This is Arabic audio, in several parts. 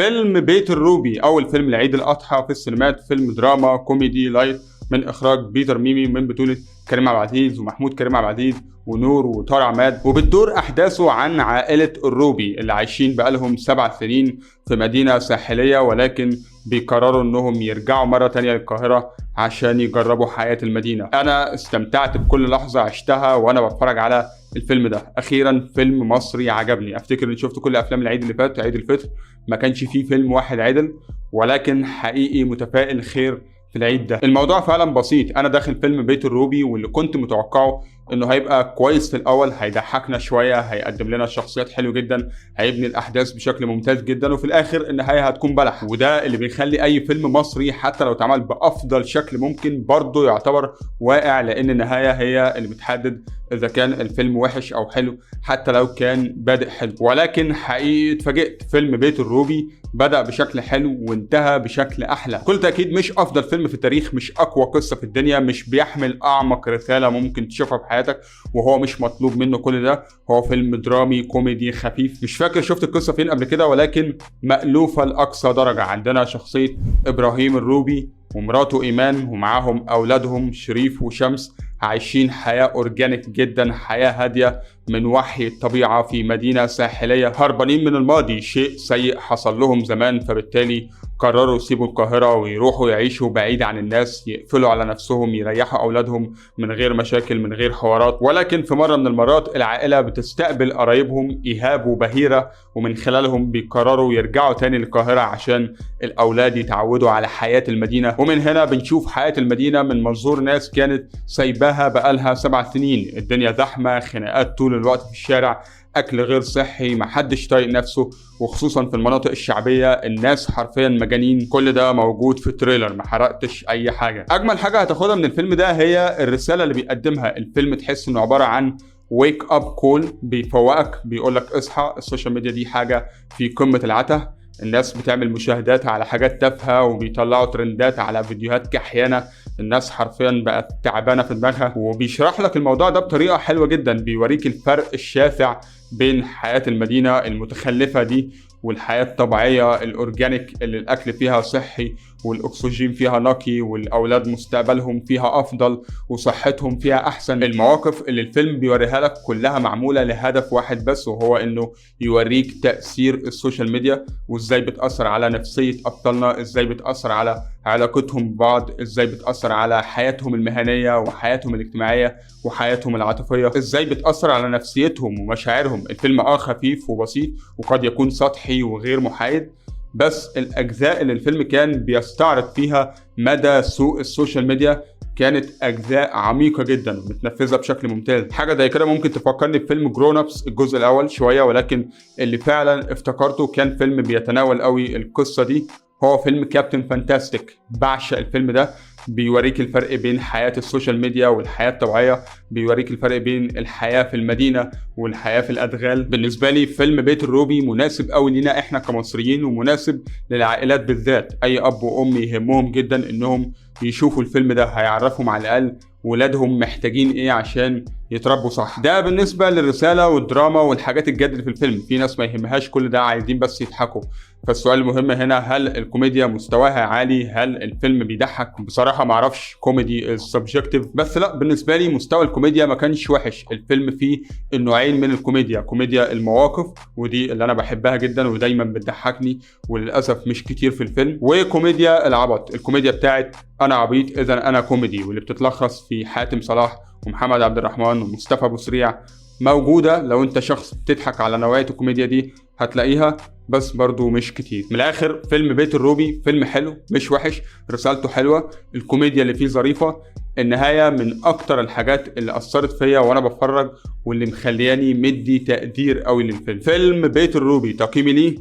فيلم بيت الروبي أول فيلم لعيد الأضحى في السينمات، فيلم دراما كوميدي لايت من إخراج بيتر ميمي، من بطولة كريم عبد العزيز ومحمود كريم عبد العزيز ونور وطارق عماد، وبتدور أحداثه عن عائلة الروبي اللي عايشين بقالهم 7 سنين في مدينة ساحلية، ولكن بيقرروا إنهم يرجعوا مرة تانية للقاهرة عشان يجربوا حياة المدينة. أنا استمتعت بكل لحظة عشتها وأنا بتفرج على الفيلم ده. أخيرا فيلم مصري عجبني. أفتكر إني شفت كل أفلام العيد اللي فات، عيد الفطر ما كانش فيه فيلم واحد عدل، ولكن حقيقي متفائل خير في العيد ده. الموضوع فعلا بسيط، انا داخل فيلم بيت الروبي واللي كنت متوقعه انه هيبقى كويس في الاول، هيضحكنا شويه، هيقدم لنا شخصيات حلو جدا، هيبني الاحداث بشكل ممتاز جدا، وفي الاخر النهايه هتكون بلح. وده اللي بيخلي اي فيلم مصري حتى لو اتعمل بافضل شكل ممكن برضه يعتبر واقع، لان النهايه هي اللي بتحدد اذا كان الفيلم وحش او حلو حتى لو كان بادئ حلو. ولكن حقيقي اتفاجئت، فيلم بيت الروبي بدأ بشكل حلو وانتهى بشكل احلى. بكل تأكيد مش افضل فيلم في التاريخ، مش اقوى قصة في الدنيا، مش بيحمل اعمق رسالة ممكن تشوفها في حياتك، وهو مش مطلوب منه كل ده. هو فيلم درامي كوميدي خفيف، مش فاكر شفت القصة فين قبل كده، ولكن مألوفة لأقصى درجة. عندنا شخصية ابراهيم الروبي ومراته ايمان ومعاهم اولادهم شريف وشمس، عايشين حياة أورجانيك جدا، حياة هادية من وحي الطبيعة في مدينة ساحلية، هربانين من الماضي، شيء سيء حصل لهم زمان، فبالتالي قرروا يسيبوا القاهرة ويروحوا يعيشوا بعيد عن الناس، يقفلوا على نفسهم، يريحوا أولادهم من غير مشاكل من غير حوارات. ولكن في مرة من المرات العائلة بتستقبل قرايبهم إيهاب وبهيرة، ومن خلالهم بيقرروا يرجعوا تاني للقاهرة عشان الأولاد يتعودوا على حياة المدينة. ومن هنا بنشوف حياة المدينة من منظور ناس كانت سايباها بقالها 7 سنين. الدنيا زحمة، خناقات طول الوقت في الشارع، اكل غير صحي، محدش طايق نفسه، وخصوصا في المناطق الشعبيه الناس حرفيا مجانين. كل ده موجود في التريلر، ما حرقتش اي حاجه. اجمل حاجه هتاخدها من الفيلم ده هي الرساله اللي بيقدمها الفيلم. تحس انه عباره عن ويك اب كول، بيفوقك، بيقولك اصحى، السوشيال ميديا دي حاجه في قمه العته، الناس بتعمل مشاهدات على حاجات تافهه وبيطلعوا ترندات على فيديوهات كحيانه، الناس حرفيا بقت تعبانه في دماغها. وبيشرح لك الموضوع ده بطريقه حلوه جدا، بيوريك الفرق الشاسع بين حياه المدينه المتخلفه دي والحياه الطبيعيه الاورجانيك اللي الاكل فيها صحي والاكسجين فيها نقي والاولاد مستقبلهم فيها افضل وصحتهم فيها احسن. المواقف اللي الفيلم بيوريها لك كلها معموله لهدف واحد بس، وهو انه يوريك تاثير السوشيال ميديا وازاي بتاثر على نفسيه ابطالنا، ازاي بتاثر على علاقتهم ببعض، ازاي بتاثر على حياتهم المهنيه وحياتهم الاجتماعيه وحياتهم العاطفيه، ازاي بتاثر على نفسيتهم ومشاعرهم. الفيلم خفيف وبسيط وقد يكون سطحي وغير محايد، بس الأجزاء اللي الفيلم كان بيستعرض فيها مدى سوء السوشيال ميديا كانت أجزاء عميقة جدا ومتنفذة بشكل ممتاز. حاجة زي كده ممكن تفكرني بفيلم جرون أبس الجزء الأول شوية، ولكن اللي فعلا افتكرته كان فيلم بيتناول قوي القصة دي، هو فيلم كابتن فانتاستيك. بعشق الفيلم ده، بيوريك الفرق بين حياة السوشيال ميديا والحياة الطبيعية، بيوريك الفرق بين الحياة في المدينة والحياة في الأدغال. بالنسبة لي فيلم بيت الروبي مناسب قوي لينا احنا كمصريين، ومناسب للعائلات بالذات. أي أب وأم يهمهم جدا إنهم يشوفوا الفيلم ده، هيعرفهم على الأقل ولادهم محتاجين ايه عشان يتربوا صح. ده بالنسبة للرسالة والدراما والحاجات الجد اللي في الفيلم. في ناس ما يهمهاش كل ده، عايزين بس يضحكوا. فالسؤال المهم هنا، هل الكوميديا مستواها عالي؟ هل الفيلم بيضحك؟ بصراحة معرفش، كوميدي سبجكتيف، بس لا، بالنسبة لي مستوى الكوميديا ما كانش وحش. الفيلم فيه النوعين من الكوميديا، كوميديا المواقف ودي اللي انا بحبها جدا ودايما بتضحكني وللأسف مش كتير في الفيلم، وكوميديا العبط، الكوميديا بتاعت انا عبيط اذا انا كوميدي، واللي بتتلخص في حاتم صلاح ومحمد عبد الرحمن ومصطفى ابو سريع. موجودة لو انت شخص بتضحك على نوعية الكوميديا دي هتلاقيها، بس برضو مش كتير. من الاخر فيلم بيت الروبي فيلم حلو مش وحش، رسالته حلوة، الكوميديا اللي فيه ظريفة. النهاية من اكتر الحاجات اللي اثرت فيا وانا بتفرج واللي مخلياني مدي تقدير قوي للفيلم. فيلم بيت الروبي تقييمي ليه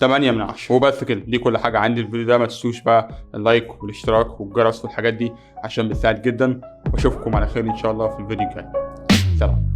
8 من 10. وبس كده، دي كل حاجة عندي الفيديو ده. ما تنسوش بقى اللايك والاشتراك والجرس والحاجات دي عشان بتساعد جدا، واشوفكم على خير ان شاء الله في الفيديو الجاي. سلام.